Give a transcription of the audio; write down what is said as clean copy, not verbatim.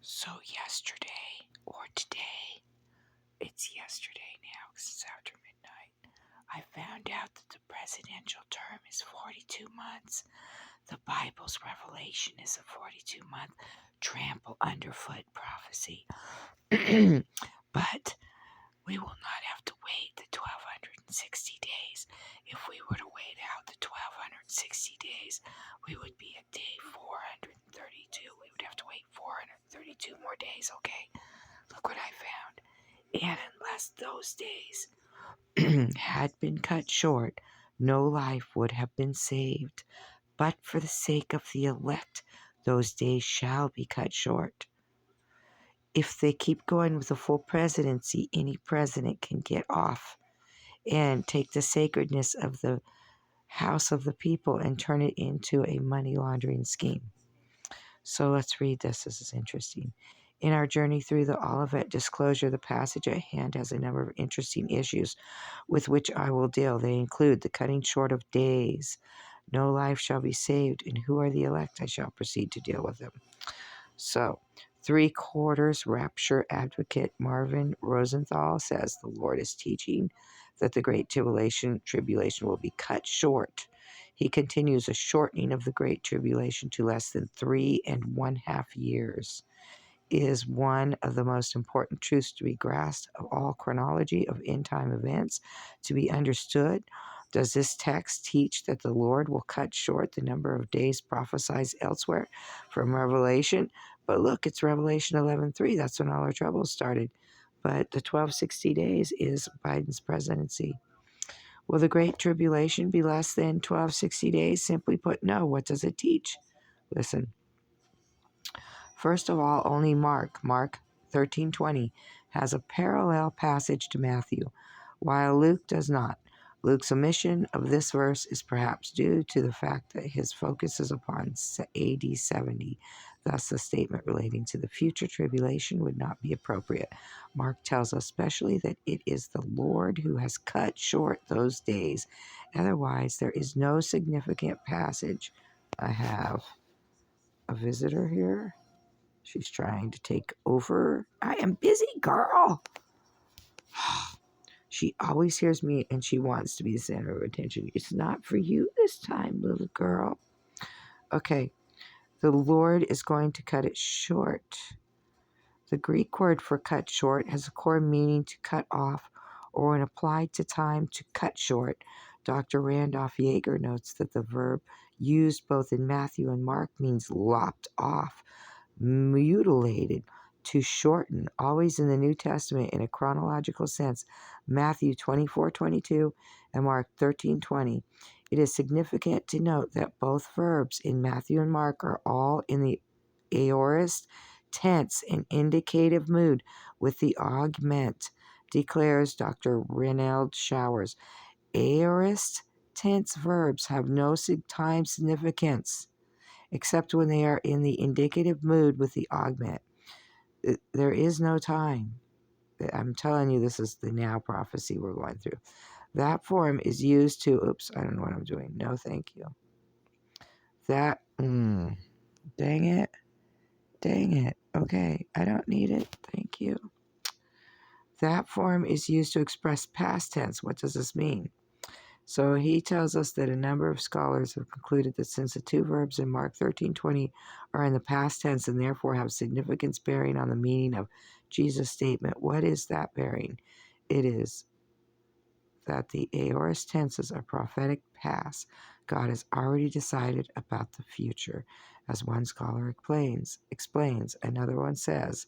So yesterday, or today, it's yesterday now because it's after midnight, I found out that the presidential term is 42 months. The Bible's revelation is a 42-month trample underfoot prophecy. But we will not have to wait the 1,260 days. If we were to wait out the 1,260 days, we would be at day 432. We would have to wait 432 more days, okay? Look what I found. And unless those days had been cut short, no life would have been saved. But for the sake of the elect, those days shall be cut short. If they keep going with a full presidency, any president can get off and take the sacredness of the house of the people and turn it into a money laundering scheme. So let's read this. This is interesting. In our journey through the Olivet Disclosure, the passage at hand has a number of interesting issues with which I will deal. They include the cutting short of days. No life shall be saved, and who are the elect? I shall proceed to deal with them. So, 3/4 rapture advocate Marvin Rosenthal says the Lord is teaching that the Great Tribulation will be cut short. He continues a shortening of the Great Tribulation to less than 3.5 years is one of the most important truths to be grasped of all chronology of end-time events to be understood. Does this text teach that the Lord will cut short the number of days prophesied elsewhere from Revelation? But look, it's Revelation 11:3. That's when all our troubles started. But the 1260 days is Biden's presidency. Will the Great Tribulation be less than 1260 days? Simply put, no. What does it teach? Listen. First of all, only Mark 13:20, has a parallel passage to Matthew, while Luke does not. Luke's omission of this verse is perhaps due to the fact that his focus is upon AD 70. Thus, the statement relating to the future tribulation would not be appropriate. Mark tells us specially that it is the Lord who has cut short those days. Otherwise, there is no significant passage. I have a visitor here. She's trying to take over. I am busy, girl. She always hears me and she wants to be the center of attention. It's not for you this time, little girl. Okay, the Lord is going to cut it short. The Greek word for cut short has a core meaning to cut off, or when applied to time, to cut short. Dr. Randolph Yeager notes that the verb used both in Matthew and Mark means lopped off, mutilated, to shorten, always in the New Testament in a chronological sense, Matthew 24:22 and Mark 13:20. It is significant to note that both verbs in Matthew and Mark are all in the aorist tense and indicative mood with the augment, declares Dr. Reynold Showers. Aorist tense verbs have no time significance except when they are in the indicative mood with the augment. There is no time. I'm telling you, this is the now prophecy we're going through. That form is used to, oops, I don't know what I'm doing. No, thank you. Dang it. Okay, I don't need it. Thank you. That form is used to express past tense. What does this mean? So he tells us that a number of scholars have concluded that since the two verbs in Mark 13:20 are in the past tense and therefore have significance bearing on the meaning of Jesus' statement, what is that bearing? It is that the aorist tenses are prophetic past. God has already decided about the future. As one scholar explains, another one says,